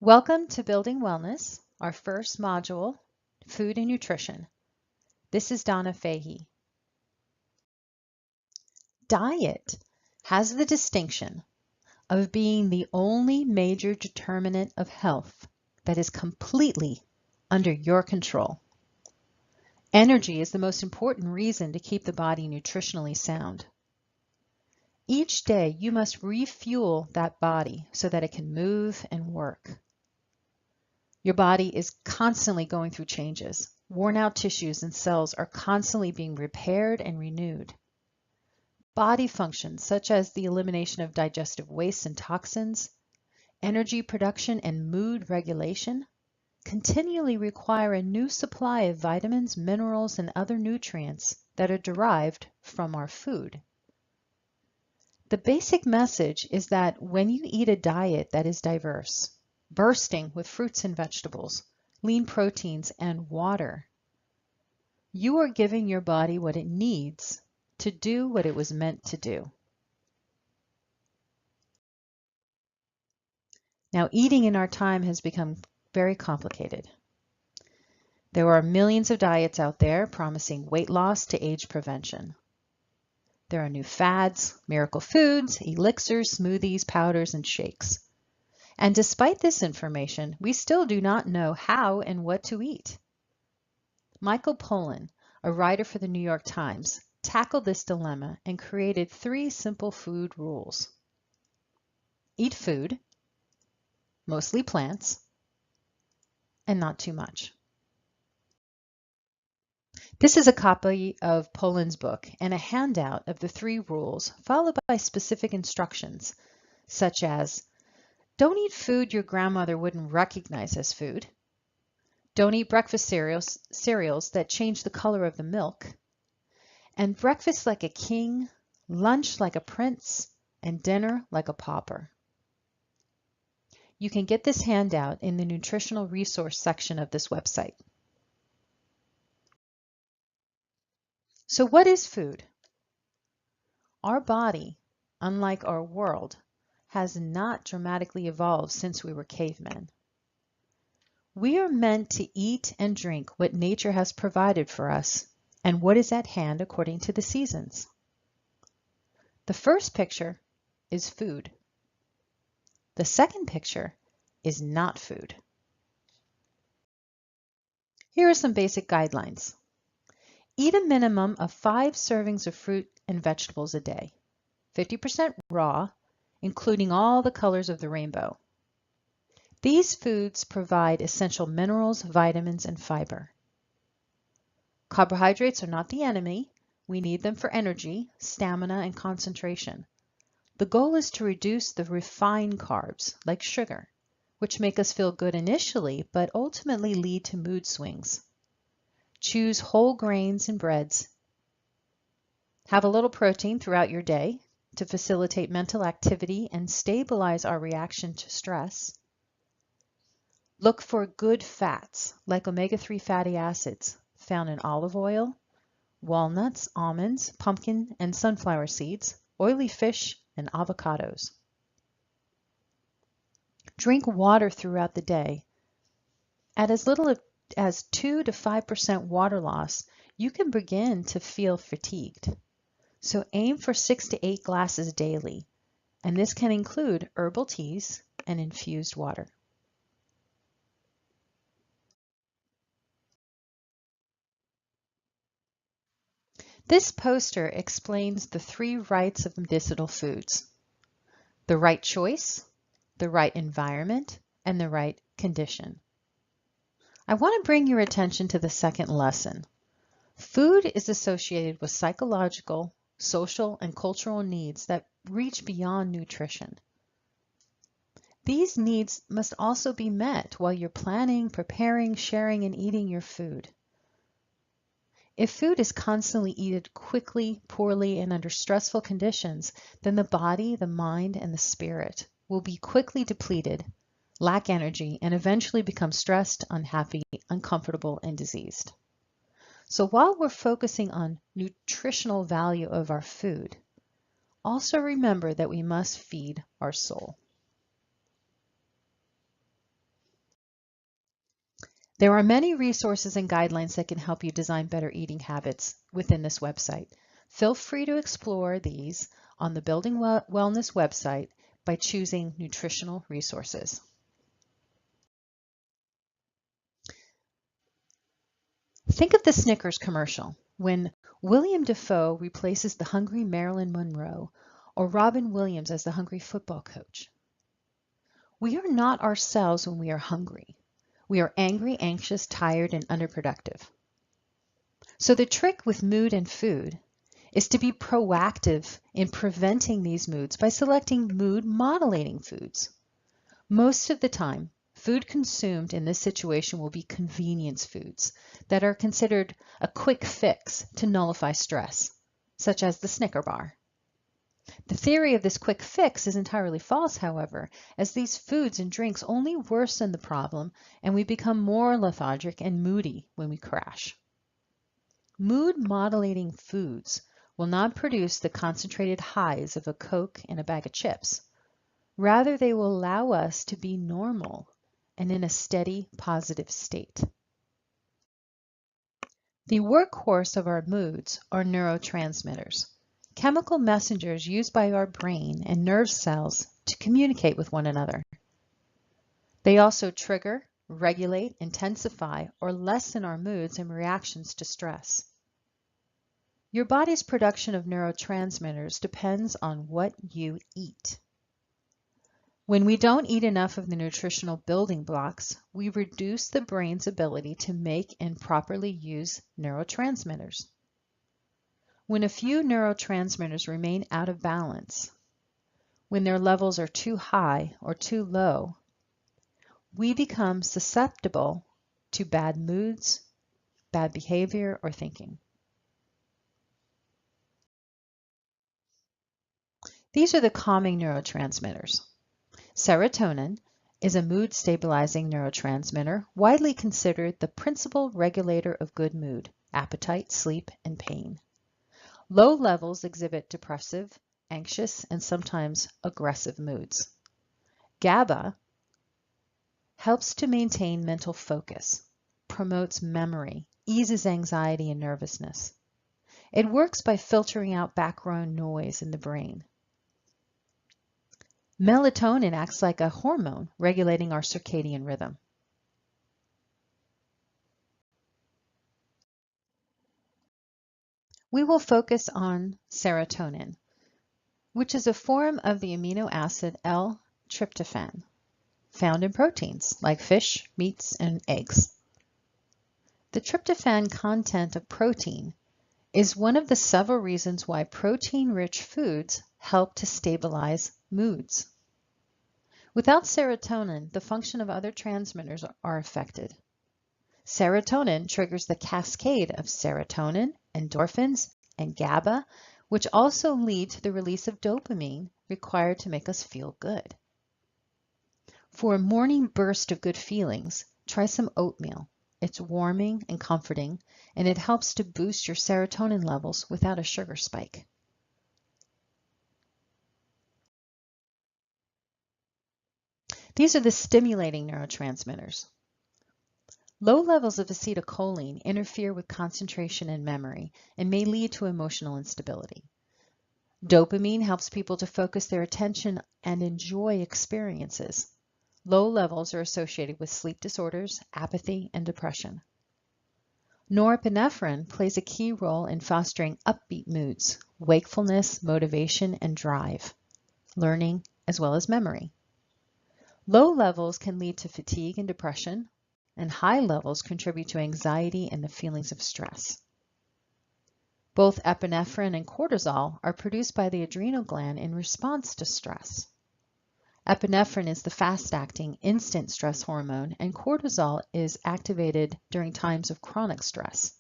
Welcome to Building Wellness, our first module, Food and Nutrition. This is Donna Fahey. Diet has the distinction of being the only major determinant of health that is completely under your control. Energy is the most important reason to keep the body nutritionally sound. Each day you must refuel that body so that it can move and work. Your body is constantly going through changes. Worn out tissues and cells are constantly being repaired and renewed. Body functions such as the elimination of digestive waste and toxins, energy production and mood regulation continually require a new supply of vitamins, minerals, and other nutrients that are derived from our food. The basic message is that when you eat a diet that is diverse, bursting with fruits and vegetables, lean proteins, and water, you are giving your body what it needs to do what it was meant to do. Now, eating in our time has become very complicated. There are millions of diets out there promising weight loss to age prevention. There are new fads, miracle foods, elixirs, smoothies, powders, and shakes. And despite this information, we still do not know how and what to eat. Michael Pollan, a writer for the New York Times, tackled this dilemma and created 3 simple food rules. Eat food, mostly plants, and not too much. This is a copy of Pollan's book and a handout of the 3 rules followed by specific instructions, such as don't eat food your grandmother wouldn't recognize as food. Don't eat breakfast cereals that change the color of the milk. And breakfast like a king, lunch like a prince, and dinner like a pauper. You can get this handout in the nutritional resource section of this website. So what is food? Our body, unlike our world, has not dramatically evolved since we were cavemen. We are meant to eat and drink what nature has provided for us and what is at hand according to the seasons. The first picture is food. The second picture is not food. Here are some basic guidelines. Eat a minimum of 5 servings of fruit and vegetables a day, 50% raw, including all the colors of the rainbow. These foods provide essential minerals, vitamins, and fiber. Carbohydrates are not the enemy. We need them for energy, stamina, and concentration. The goal is to reduce the refined carbs, like sugar, which make us feel good initially, but ultimately lead to mood swings. Choose whole grains and breads. Have a little protein throughout your day to facilitate mental activity and stabilize our reaction to stress. Look for good fats, like omega-3 fatty acids, found in olive oil, walnuts, almonds, pumpkin and sunflower seeds, oily fish, and avocados. Drink water throughout the day. At as little as 2 to 5% water loss, you can begin to feel fatigued. So aim for 6 to 8 glasses daily, and this can include herbal teas and infused water. This poster explains the 3 rights of medicinal foods: the right choice, the right environment, and the right condition. I want to bring your attention to the second lesson. Food is associated with psychological, social, and cultural needs that reach beyond nutrition. These needs must also be met while you're planning, preparing, sharing, and eating your food. If food is constantly eaten quickly, poorly, and under stressful conditions, then the body, the mind, and the spirit will be quickly depleted, lack energy, and eventually become stressed, unhappy, uncomfortable, and diseased. So while we're focusing on nutritional value of our food, also remember that we must feed our soul. There are many resources and guidelines that can help you design better eating habits within this website. Feel free to explore these on the Building Wellness website by choosing nutritional resources. Think of the Snickers commercial when William Dafoe replaces the hungry Marilyn Monroe or Robin Williams as the hungry football coach. We are not ourselves when we are hungry. We are angry, anxious, tired, and underproductive. So the trick with mood and food is to be proactive in preventing these moods by selecting mood modulating foods. Most of the time, food consumed in this situation will be convenience foods that are considered a quick fix to nullify stress, such as the Snicker bar. The theory of this quick fix is entirely false, however, as these foods and drinks only worsen the problem and we become more lethargic and moody when we crash. Mood modulating foods will not produce the concentrated highs of a Coke and a bag of chips. Rather, they will allow us to be normal and in a steady, positive state. The workhorse of our moods are neurotransmitters, chemical messengers used by our brain and nerve cells to communicate with one another. They also trigger, regulate, intensify, or lessen our moods and reactions to stress. Your body's production of neurotransmitters depends on what you eat. When we don't eat enough of the nutritional building blocks, we reduce the brain's ability to make and properly use neurotransmitters. When a few neurotransmitters remain out of balance, when their levels are too high or too low, we become susceptible to bad moods, bad behavior, or thinking. These are the calming neurotransmitters. Serotonin is a mood-stabilizing neurotransmitter widely considered the principal regulator of good mood, appetite, sleep, and pain. Low levels exhibit depressive, anxious, and sometimes aggressive moods. GABA helps to maintain mental focus, promotes memory, eases anxiety and nervousness. It works by filtering out background noise in the brain. Melatonin acts like a hormone regulating our circadian rhythm. We will focus on serotonin, which is a form of the amino acid L-tryptophan, found in proteins like fish, meats, and eggs. The tryptophan content of protein is one of the several reasons why protein-rich foods help to stabilize moods. Without serotonin, the function of other transmitters are affected. Serotonin triggers the cascade of serotonin, endorphins, and GABA, which also lead to the release of dopamine required to make us feel good. For a morning burst of good feelings, try some oatmeal. It's warming and comforting, and it helps to boost your serotonin levels without a sugar spike. These are the stimulating neurotransmitters. Low levels of acetylcholine interfere with concentration and memory and may lead to emotional instability. Dopamine helps people to focus their attention and enjoy experiences. Low levels are associated with sleep disorders, apathy, and depression. Norepinephrine plays a key role in fostering upbeat moods, wakefulness, motivation, and drive, learning, as well as memory. Low levels can lead to fatigue and depression, and high levels contribute to anxiety and the feelings of stress. Both epinephrine and cortisol are produced by the adrenal gland in response to stress. Epinephrine is the fast-acting, instant stress hormone, and cortisol is activated during times of chronic stress.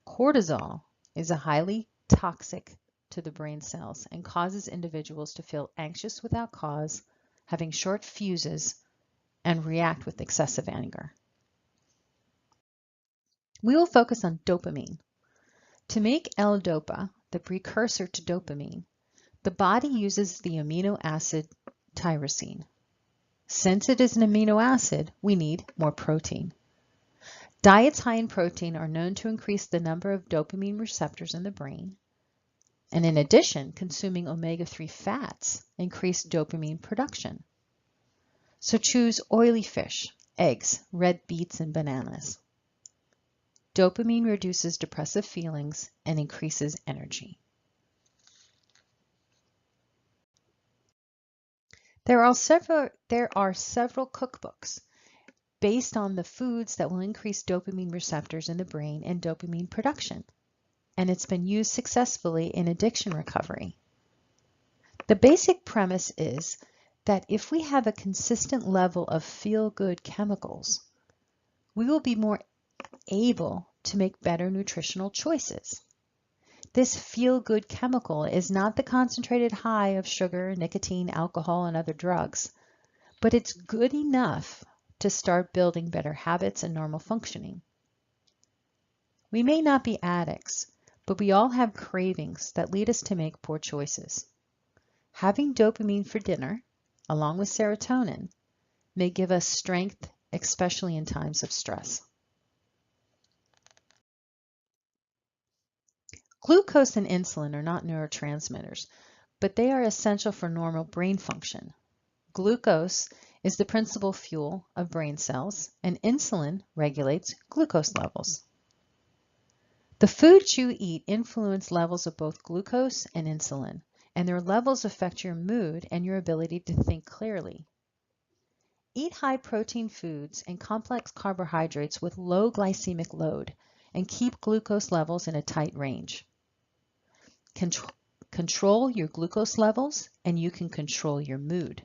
Cortisol is highly toxic to the brain cells and causes individuals to feel anxious without cause, having short fuses, and react with excessive anger. We will focus on dopamine. To make L-DOPA, the precursor to dopamine, the body uses the amino acid tyrosine. Since it is an amino acid, we need more protein. Diets high in protein are known to increase the number of dopamine receptors in the brain. And in addition, consuming omega-3 fats increase dopamine production. So choose oily fish, eggs, red beets, and bananas. Dopamine reduces depressive feelings and increases energy. There are several cookbooks based on the foods that will increase dopamine receptors in the brain and dopamine production, and it's been used successfully in addiction recovery. The basic premise is that if we have a consistent level of feel-good chemicals, we will be more able to make better nutritional choices. This feel-good chemical is not the concentrated high of sugar, nicotine, alcohol, and other drugs, but it's good enough to start building better habits and normal functioning. We may not be addicts, but we all have cravings that lead us to make poor choices. Having dopamine for dinner, along with serotonin, may give us strength, especially in times of stress. Glucose and insulin are not neurotransmitters, but they are essential for normal brain function. Glucose is the principal fuel of brain cells, and insulin regulates glucose levels. The foods you eat influence levels of both glucose and insulin, and their levels affect your mood and your ability to think clearly. Eat high-protein foods and complex carbohydrates with low glycemic load, and keep glucose levels in a tight range. Control your glucose levels, and you can control your mood.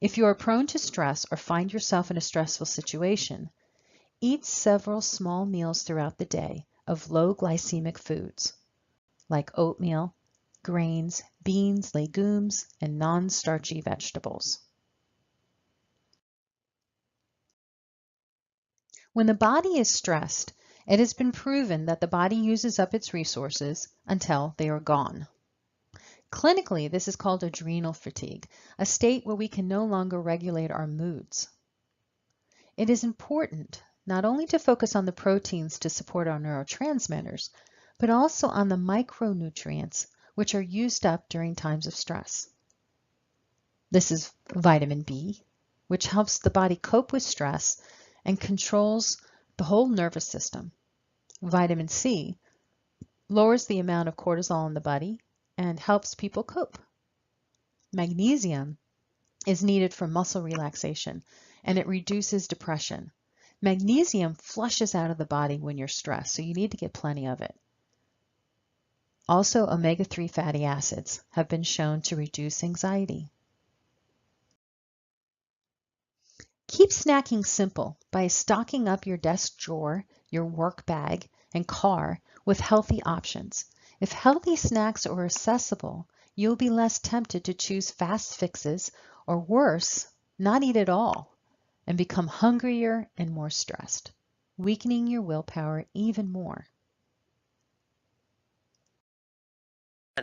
If you are prone to stress or find yourself in a stressful situation, eat several small meals throughout the day of low glycemic foods, like oatmeal, grains, beans, legumes, and non-starchy vegetables. When the body is stressed, it has been proven that the body uses up its resources until they are gone. Clinically, this is called adrenal fatigue, a state where we can no longer regulate our moods. It is important not only to focus on the proteins to support our neurotransmitters, but also on the micronutrients which are used up during times of stress. This is vitamin B, which helps the body cope with stress and controls the whole nervous system. Vitamin C lowers the amount of cortisol in the body and helps people cope. Magnesium is needed for muscle relaxation, and it reduces depression. Magnesium flushes out of the body when you're stressed, so you need to get plenty of it. Also, omega-3 fatty acids have been shown to reduce anxiety. Keep snacking simple by stocking up your desk drawer, your work bag, and car with healthy options. If healthy snacks are accessible, you'll be less tempted to choose fast fixes, or worse, not eat at all, and become hungrier and more stressed, weakening your willpower even more.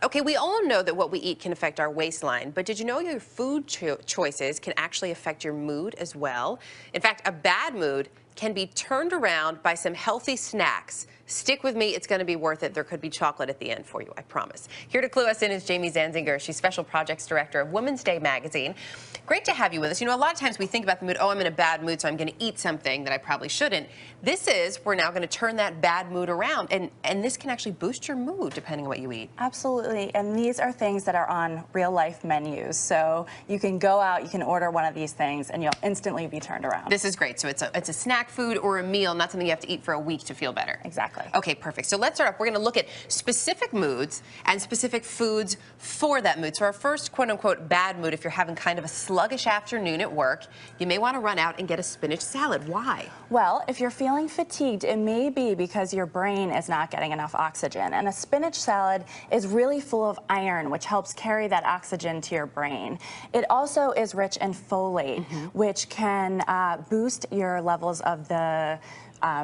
Okay, we all know that what we eat can affect our waistline, but did you know your food choices can actually affect your mood as well? In fact, a bad mood can be turned around by some healthy snacks. Stick with me, it's going to be worth it. There could be chocolate at the end for you, I promise. Here to clue us in is Jamie Zanzinger. She's Special Projects Director of Women's Day magazine. Great to have you with us. You know, a lot of times we think about the mood, oh, I'm in a bad mood, so I'm going to eat something that I probably shouldn't. We're now going to turn that bad mood around, and this can actually boost your mood depending on what you eat. Absolutely, and these are things that are on real-life menus, so you can go out, you can order one of these things, and you'll instantly be turned around. This is great. So it's a snack food or a meal, not something you have to eat for a week to feel better. Exactly. Okay, perfect. So let's start off. We're going to look at specific moods and specific foods for that mood. So our first quote-unquote bad mood, if you're having kind of a sluggish afternoon at work, you may want to run out and get a spinach salad. Why? Well, if you're feeling fatigued, it may be because your brain is not getting enough oxygen, and a spinach salad is really full of iron, which helps carry that oxygen to your brain. It also is rich in folate, which can boost your levels of the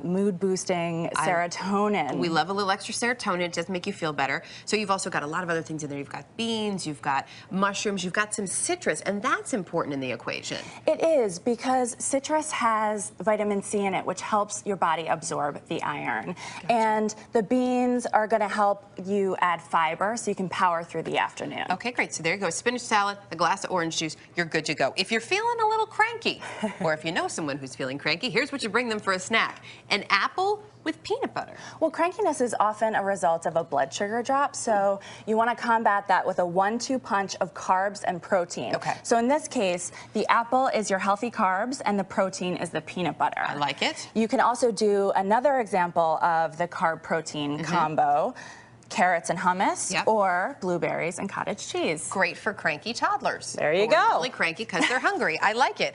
mood boosting serotonin. We love a little extra serotonin. It does make you feel better. So you've also got a lot of other things in there. You've got beans, you've got mushrooms, you've got some citrus, and that's important in the equation. It is, because citrus has vitamin C in it, which helps your body absorb the iron. Gotcha. And the beans are going to help you add fiber so you can power through the afternoon. Okay, great. So there you go. Spinach salad, a glass of orange juice, you're good to go. If you're feeling a little cranky, or if you know someone who's feeling cranky, here's what you bring them for a snack. An apple with peanut butter. Well, crankiness is often a result of a blood sugar drop, so you want to combat that with a 1-2 punch of carbs and protein. Okay. So in this case, the apple is your healthy carbs and the protein is the peanut butter. I like it. You can also do another example of the carb-protein combo. Carrots and hummus, yep, or blueberries and cottage cheese. Great for cranky toddlers. There you go. go. Really cranky because they're hungry. I like it.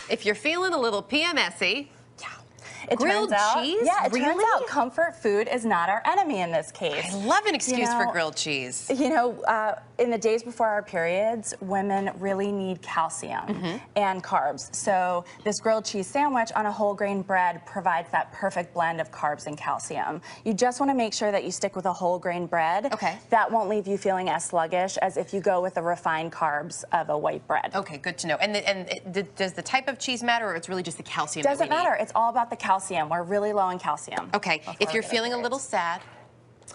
If you're feeling a little PMS-y, grilled cheese? Yeah, it really? turns out comfort food is not our enemy in this case. I love an excuse for grilled cheese. You know, in the days before our periods, women really need calcium and carbs. So this grilled cheese sandwich on a whole grain bread provides that perfect blend of carbs and calcium. You just want to make sure that you stick with a whole grain bread. Okay. That won't leave you feeling as sluggish as if you go with the refined carbs of a white bread. Okay, good to know. And does the type of cheese matter, or it's really just the calcium? Doesn't matter. It's all about the calcium. We're really low in calcium. Okay, if you're feeling a little sad,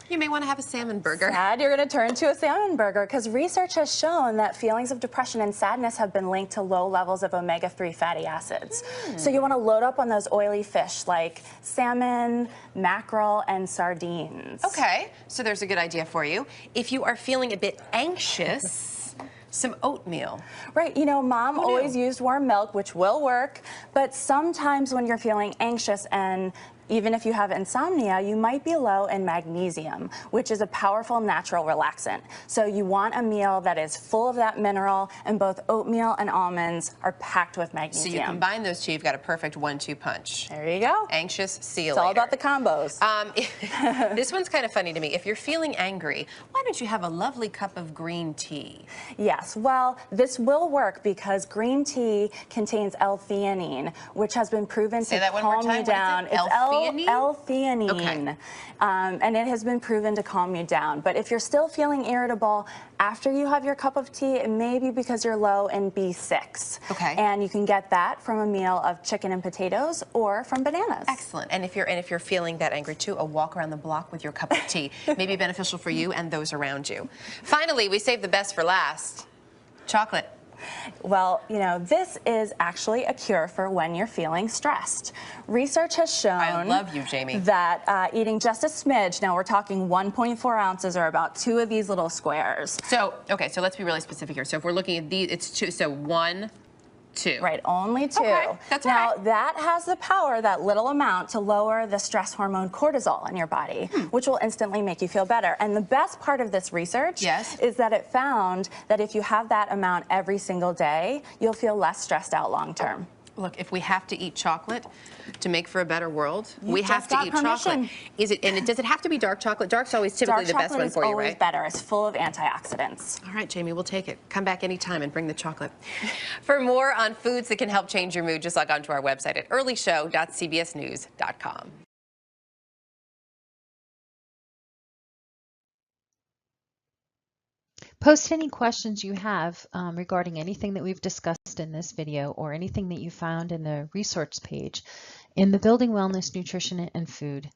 you may want to have a salmon burger. Sad, you're going to turn to a salmon burger, because research has shown that feelings of depression and sadness have been linked to low levels of omega-3 fatty acids. So you want to load up on those oily fish like salmon, mackerel, and sardines. Okay, so there's a good idea for you. If you are feeling a bit anxious, some oatmeal. Right, you know, Mom always used warm milk, which will work, but sometimes when you're feeling anxious, and even if you have insomnia, you might be low in magnesium, which is a powerful natural relaxant. So you want a meal that is full of that mineral, and both oatmeal and almonds are packed with magnesium. So you combine those two, you've got a perfect 1-2 punch. There you go. Anxious, see you later. It's all about the combos. This one's kind of funny to me. If you're feeling angry, why don't you have a lovely cup of green tea? Yes, well, this will work because green tea contains L-theanine, which has been proven to calm you down. It's L-theanine. Okay. And it has been proven to calm you down. But if you're still feeling irritable after you have your cup of tea, it may be because you're low in B6. Okay. And you can get that from a meal of chicken and potatoes or from bananas. Excellent. And if you're feeling that angry too, a walk around the block with your cup of tea may be beneficial for you and those around you. Finally, we saved the best for last. Chocolate. Well, you know, this is actually a cure for when you're feeling stressed. Research has shown I love you, Jamie. that eating just a smidge, now we're talking 1.4 ounces or about 2 of these little squares. So, okay, so let's be really specific here. So if we're looking at these, it's 2, so 1, 2. Right, only 2. Okay, that's now, right. that has the power, that little amount, to lower the stress hormone cortisol in your body, which will instantly make you feel better. And the best part of this research is that it found that if you have that amount every single day, you'll feel less stressed out long term. Look, if we have to eat chocolate to make for a better world, we have to eat chocolate. Does it have to be dark chocolate? Dark's always typically the best one for you, right? Dark chocolate is always better. It's full of antioxidants. All right, Jamie, we'll take it. Come back anytime and bring the chocolate. For more on foods that can help change your mood, just log on to our website at earlyshow.cbsnews.com. Post any questions you have regarding anything that we've discussed in this video or anything that you found in the resource page in the Building Wellness, Nutrition, and Food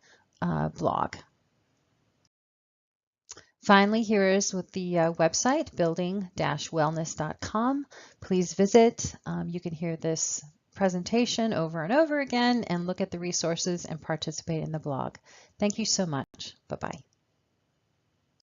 blog. Finally, here is with the website, building-wellness.com. Please visit. You can hear this presentation over and over again and look at the resources and participate in the blog. Thank you so much. Bye-bye.